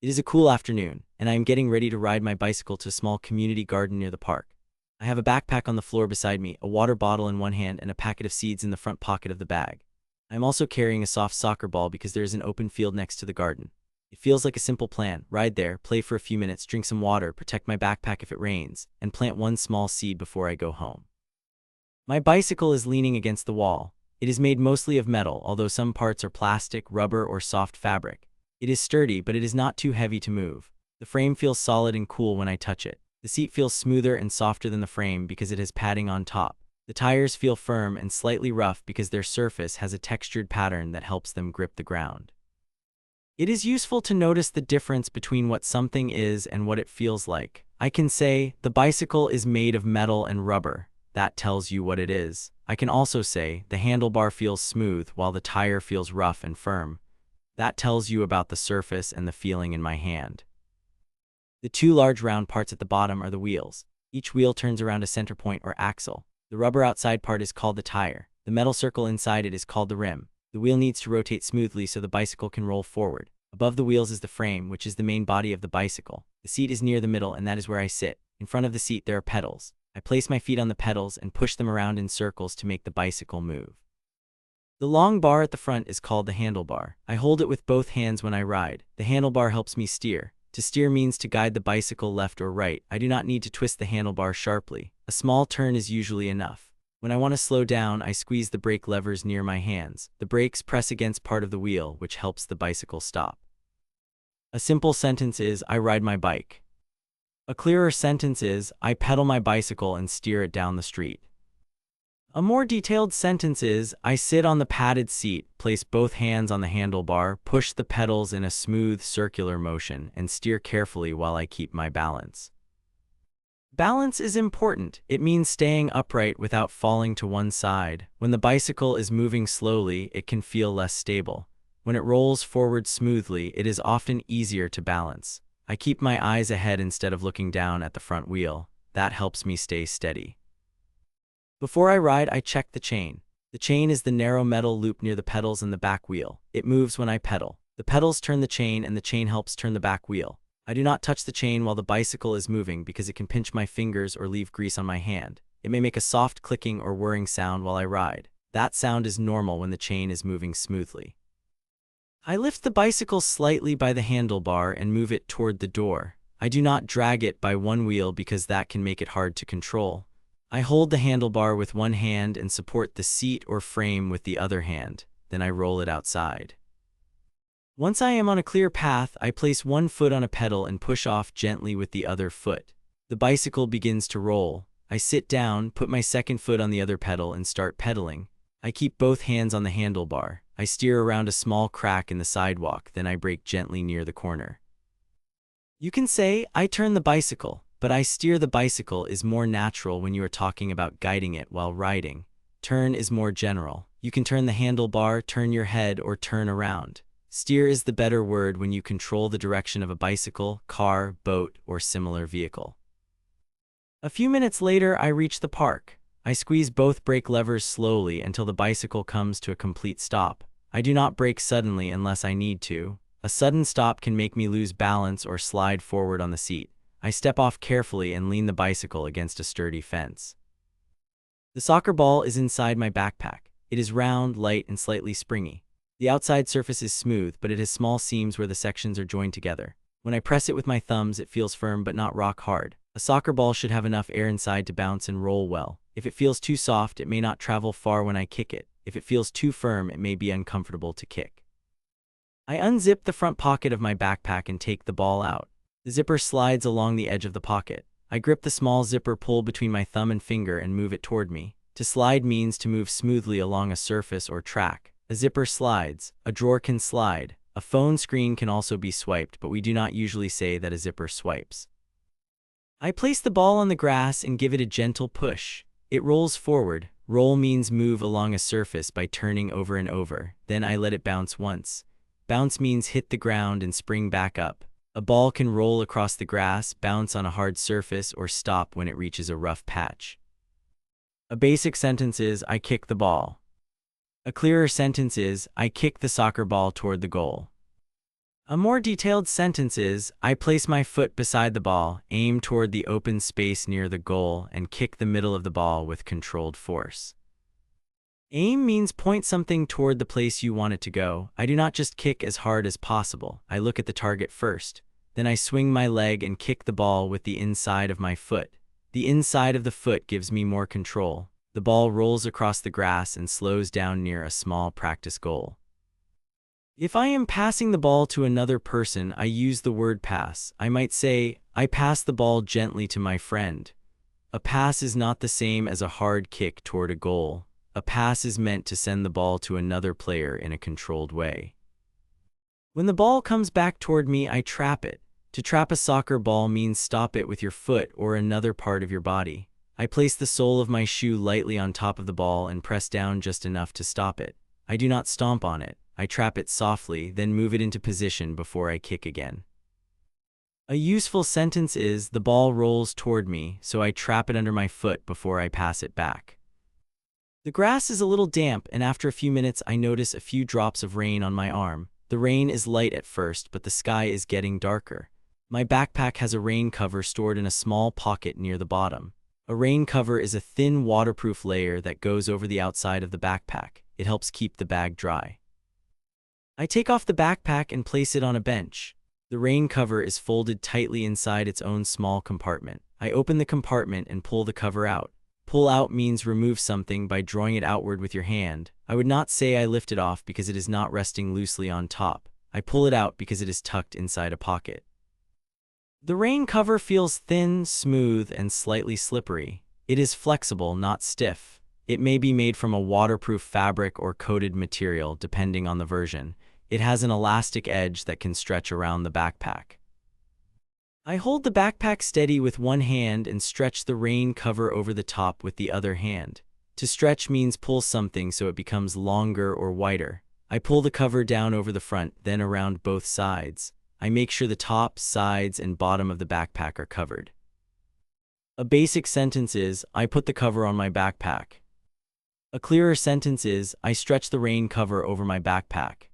It is a cool afternoon, and I am getting ready to ride my bicycle to a small community garden near the park. I have a backpack on the floor beside me, a water bottle in one hand, and a packet of seeds in the front pocket of the bag. I am also carrying a soft soccer ball because there is an open field next to the garden. It feels like a simple plan: ride there, play for a few minutes, drink some water, protect my backpack if it rains, and plant one small seed before I go home. My bicycle is leaning against the wall. It is made mostly of metal, although some parts are plastic, rubber, or soft fabric. It is sturdy, but it is not too heavy to move. The frame feels solid and cool when I touch it. The seat feels smoother and softer than the frame because it has padding on top. The tires feel firm and slightly rough because their surface has a textured pattern that helps them grip the ground. It is useful to notice the difference between what something is and what it feels like. I can say, the bicycle is made of metal and rubber. That tells you what it is. I can also say, the handlebar feels smooth while the tire feels rough and firm. That tells you about the surface and the feeling in my hand. The two large round parts at the bottom are the wheels. Each wheel turns around a center point or axle. The rubber outside part is called the tire. The metal circle inside it is called the rim. The wheel needs to rotate smoothly so the bicycle can roll forward. Above the wheels is the frame, which is the main body of the bicycle. The seat is near the middle, and that is where I sit. In front of the seat there are pedals. I place my feet on the pedals and push them around in circles to make the bicycle move. The long bar at the front is called the handlebar. I hold it with both hands when I ride. The handlebar helps me steer. To steer means to guide the bicycle left or right. I do not need to twist the handlebar sharply. A small turn is usually enough. When I want to slow down, I squeeze the brake levers near my hands. The brakes press against part of the wheel, which helps the bicycle stop. A simple sentence is, I ride my bike. A clearer sentence is, I pedal my bicycle and steer it down the street. A more detailed sentence is, I sit on the padded seat, place both hands on the handlebar, push the pedals in a smooth circular motion, and steer carefully while I keep my balance. Balance is important. It means staying upright without falling to one side. When the bicycle is moving slowly, it can feel less stable. When it rolls forward smoothly, it is often easier to balance. I keep my eyes ahead instead of looking down at the front wheel. That helps me stay steady. Before I ride, I check the chain. The chain is the narrow metal loop near the pedals and the back wheel. It moves when I pedal. The pedals turn the chain and the chain helps turn the back wheel. I do not touch the chain while the bicycle is moving because it can pinch my fingers or leave grease on my hand. It may make a soft clicking or whirring sound while I ride. That sound is normal when the chain is moving smoothly. I lift the bicycle slightly by the handlebar and move it toward the door. I do not drag it by one wheel because that can make it hard to control. I hold the handlebar with one hand and support the seat or frame with the other hand. Then I roll it outside. Once I am on a clear path, I place one foot on a pedal and push off gently with the other foot. The bicycle begins to roll. I sit down, put my second foot on the other pedal, and start pedaling. I keep both hands on the handlebar. I steer around a small crack in the sidewalk, then I brake gently near the corner. You can say, I turn the bicycle, but I steer the bicycle is more natural when you are talking about guiding it while riding. Turn is more general. You can turn the handlebar, turn your head, or turn around. Steer is the better word when you control the direction of a bicycle, car, boat, or similar vehicle. A few minutes later, I reach the park. I squeeze both brake levers slowly until the bicycle comes to a complete stop. I do not brake suddenly unless I need to. A sudden stop can make me lose balance or slide forward on the seat. I step off carefully and lean the bicycle against a sturdy fence. The soccer ball is inside my backpack. It is round, light, and slightly springy. The outside surface is smooth, but it has small seams where the sections are joined together. When I press it with my thumbs, it feels firm but not rock hard. A soccer ball should have enough air inside to bounce and roll well. If it feels too soft, it may not travel far when I kick it. If it feels too firm, it may be uncomfortable to kick. I unzip the front pocket of my backpack and take the ball out. The zipper slides along the edge of the pocket. I grip the small zipper, pull between my thumb and finger, and move it toward me. To slide means to move smoothly along a surface or track. A zipper slides. A drawer can slide. A phone screen can also be swiped, but we do not usually say that a zipper swipes. I place the ball on the grass and give it a gentle push. It rolls forward. Roll means move along a surface by turning over and over. Then I let it bounce once. Bounce means hit the ground and spring back up. A ball can roll across the grass, bounce on a hard surface, or stop when it reaches a rough patch. A basic sentence is, I kick the ball. A clearer sentence is, I kick the soccer ball toward the goal. A more detailed sentence is, I place my foot beside the ball, aim toward the open space near the goal, and kick the middle of the ball with controlled force. Aim means point something toward the place you want it to go. I do not just kick as hard as possible. I look at the target first. Then I swing my leg and kick the ball with the inside of my foot. The inside of the foot gives me more control. The ball rolls across the grass and slows down near a small practice goal. If I am passing the ball to another person, I use the word pass. I might say, I pass the ball gently to my friend. A pass is not the same as a hard kick toward a goal. A pass is meant to send the ball to another player in a controlled way. When the ball comes back toward me, I trap it. To trap a soccer ball means stop it with your foot or another part of your body. I place the sole of my shoe lightly on top of the ball and press down just enough to stop it. I do not stomp on it. I trap it softly, then move it into position before I kick again. A useful sentence is, the ball rolls toward me, so I trap it under my foot before I pass it back. The grass is a little damp, and after a few minutes I notice a few drops of rain on my arm. The rain is light at first, but the sky is getting darker. My backpack has a rain cover stored in a small pocket near the bottom. A rain cover is a thin waterproof layer that goes over the outside of the backpack. It helps keep the bag dry. I take off the backpack and place it on a bench. The rain cover is folded tightly inside its own small compartment. I open the compartment and pull the cover out. Pull out means remove something by drawing it outward with your hand. I would not say I lift it off because it is not resting loosely on top. I pull it out because it is tucked inside a pocket. The rain cover feels thin, smooth, and slightly slippery. It is flexible, not stiff. It may be made from a waterproof fabric or coated material, depending on the version. It has an elastic edge that can stretch around the backpack. I hold the backpack steady with one hand and stretch the rain cover over the top with the other hand. To stretch means pull something so it becomes longer or wider. I pull the cover down over the front, then around both sides. I make sure the top, sides, and bottom of the backpack are covered. A basic sentence is, I put the cover on my backpack. A clearer sentence is, I stretch the rain cover over my backpack.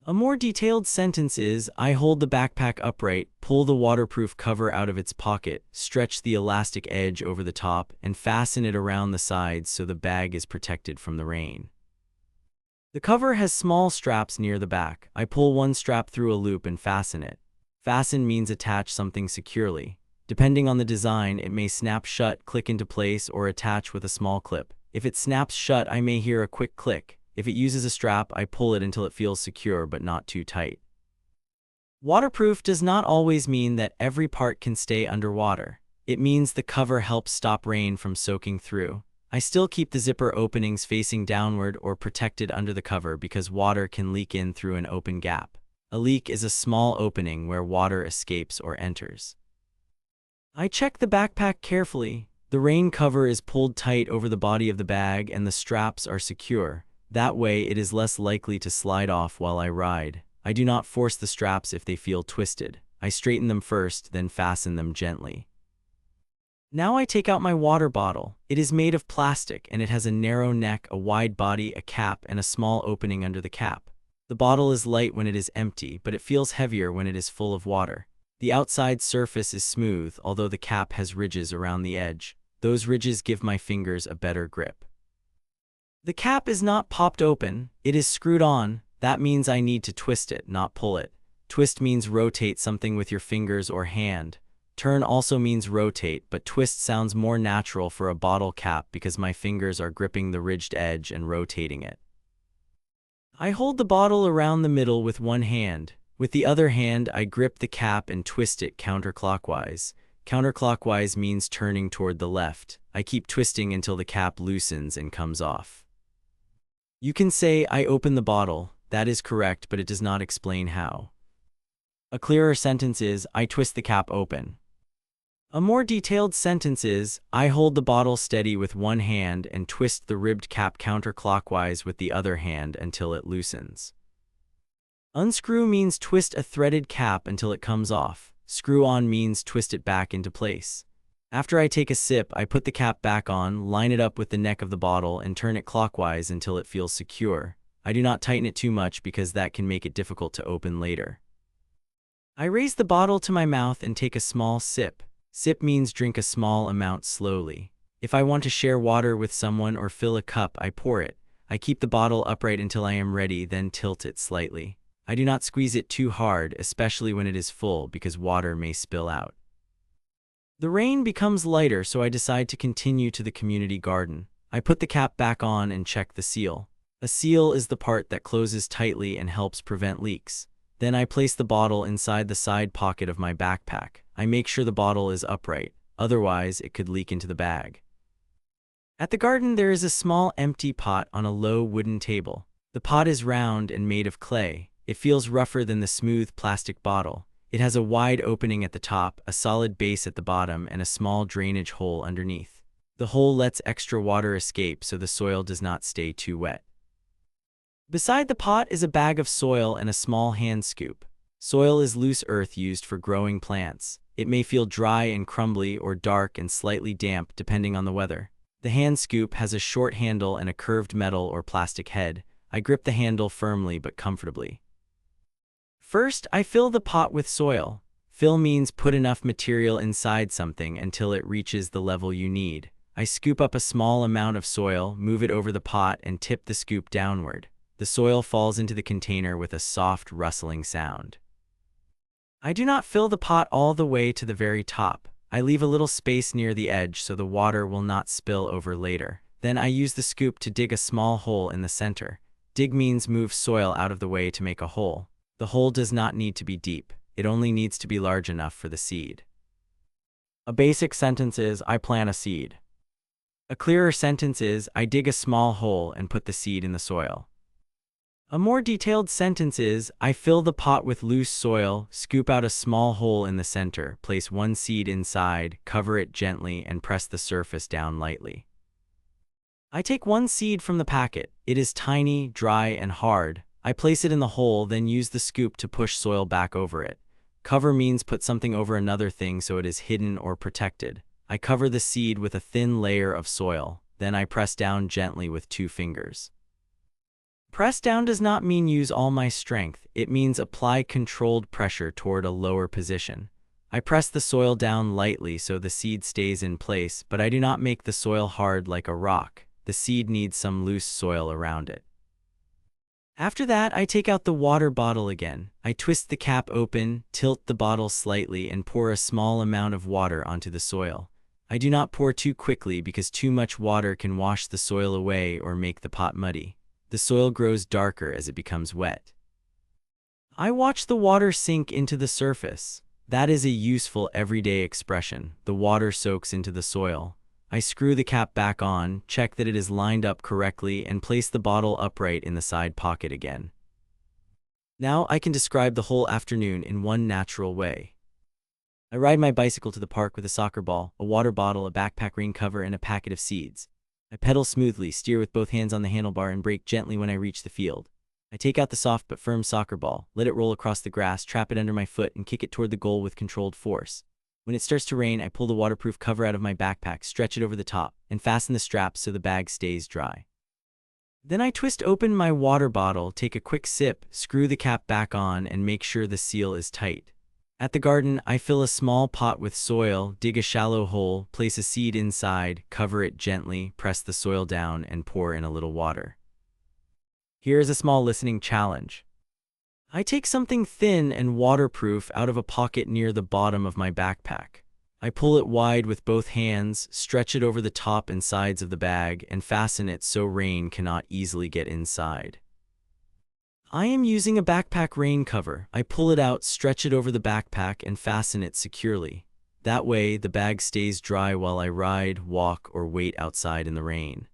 A more detailed sentence is, I hold the backpack upright, pull the waterproof cover out of its pocket, stretch the elastic edge over the top, and fasten it around the sides so the bag is protected from the rain. The cover has small straps near the back. I pull one strap through a loop and fasten it. Fasten means attach something securely. Depending on the design, it may snap shut, click into place, or attach with a small clip. If it snaps shut, I may hear a quick click. If it uses a strap, I pull it until it feels secure but not too tight. Waterproof does not always mean that every part can stay underwater. It means the cover helps stop rain from soaking through. I still keep the zipper openings facing downward or protected under the cover because water can leak in through an open gap. A leak is a small opening where water escapes or enters. I check the backpack carefully. The rain cover is pulled tight over the body of the bag and the straps are secure. That way, it is less likely to slide off while I ride. I do not force the straps if they feel twisted. I straighten them first, then fasten them gently. Now I take out my water bottle. It is made of plastic and it has a narrow neck, a wide body, a cap, and a small opening under the cap. The bottle is light when it is empty, but it feels heavier when it is full of water. The outside surface is smooth, although the cap has ridges around the edge. Those ridges give my fingers a better grip. The cap is not popped open, it is screwed on. That means I need to twist it, not pull it. Twist means rotate something with your fingers or hand. Turn also means rotate, but twist sounds more natural for a bottle cap because my fingers are gripping the ridged edge and rotating it. I hold the bottle around the middle with one hand. With the other hand, I grip the cap and twist it counterclockwise. Counterclockwise means turning toward the left. I keep twisting until the cap loosens and comes off. You can say, I open the bottle. That is correct, but it does not explain how. A clearer sentence is, I twist the cap open. A more detailed sentence is, I hold the bottle steady with one hand and twist the ribbed cap counterclockwise with the other hand until it loosens. Unscrew means twist a threaded cap until it comes off. Screw on means twist it back into place. After I take a sip, I put the cap back on, line it up with the neck of the bottle, and turn it clockwise until it feels secure. I do not tighten it too much because that can make it difficult to open later. I raise the bottle to my mouth and take a small sip. Sip means drink a small amount slowly. If I want to share water with someone or fill a cup, I pour it. I keep the bottle upright until I am ready, then tilt it slightly. I do not squeeze it too hard, especially when it is full, because water may spill out. The rain becomes lighter, so I decide to continue to the community garden. I put the cap back on and check the seal. A seal is the part that closes tightly and helps prevent leaks. Then I place the bottle inside the side pocket of my backpack. I make sure the bottle is upright, otherwise it could leak into the bag. At the garden, there is a small empty pot on a low wooden table. The pot is round and made of clay. It feels rougher than the smooth plastic bottle. It has a wide opening at the top, a solid base at the bottom, and a small drainage hole underneath. The hole lets extra water escape so the soil does not stay too wet. Beside the pot is a bag of soil and a small hand scoop. Soil is loose earth used for growing plants. It may feel dry and crumbly or dark and slightly damp depending on the weather. The hand scoop has a short handle and a curved metal or plastic head. I grip the handle firmly but comfortably. First, I fill the pot with soil. Fill means put enough material inside something until it reaches the level you need. I scoop up a small amount of soil, move it over the pot, and tip the scoop downward. The soil falls into the container with a soft, rustling sound. I do not fill the pot all the way to the very top. I leave a little space near the edge so the water will not spill over later. Then I use the scoop to dig a small hole in the center. Dig means move soil out of the way to make a hole. The hole does not need to be deep. It only needs to be large enough for the seed. A basic sentence is, I plant a seed. A clearer sentence is, I dig a small hole and put the seed in the soil. A more detailed sentence is, I fill the pot with loose soil, scoop out a small hole in the center, place one seed inside, cover it gently, and press the surface down lightly. I take one seed from the packet. It is tiny, dry, and hard. I place it in the hole, then use the scoop to push soil back over it. Cover means put something over another thing so it is hidden or protected. I cover the seed with a thin layer of soil. Then I press down gently with 2 fingers. Press down does not mean use all my strength. It means apply controlled pressure toward a lower position. I press the soil down lightly so the seed stays in place, but I do not make the soil hard like a rock. The seed needs some loose soil around it. After that, I take out the water bottle again. I twist the cap open, tilt the bottle slightly, and pour a small amount of water onto the soil. I do not pour too quickly because too much water can wash the soil away or make the pot muddy. The soil grows darker as it becomes wet. I watch the water sink into the surface. That is a useful everyday expression. The water soaks into the soil. I screw the cap back on, check that it is lined up correctly, and place the bottle upright in the side pocket again. Now I can describe the whole afternoon in one natural way. I ride my bicycle to the park with a soccer ball, a water bottle, a backpack rain cover, and a packet of seeds. I pedal smoothly, steer with both hands on the handlebar, and brake gently when I reach the field. I take out the soft but firm soccer ball, let it roll across the grass, trap it under my foot, and kick it toward the goal with controlled force. When it starts to rain, I pull the waterproof cover out of my backpack, stretch it over the top, and fasten the straps so the bag stays dry. Then I twist open my water bottle, take a quick sip, screw the cap back on, and make sure the seal is tight. At the garden, I fill a small pot with soil, dig a shallow hole, place a seed inside, cover it gently, press the soil down, and pour in a little water. Here is a small listening challenge. I take something thin and waterproof out of a pocket near the bottom of my backpack. I pull it wide with both hands, stretch it over the top and sides of the bag, and fasten it so rain cannot easily get inside. I am using a backpack rain cover. I pull it out, stretch it over the backpack, and fasten it securely. That way, the bag stays dry while I ride, walk, or wait outside in the rain.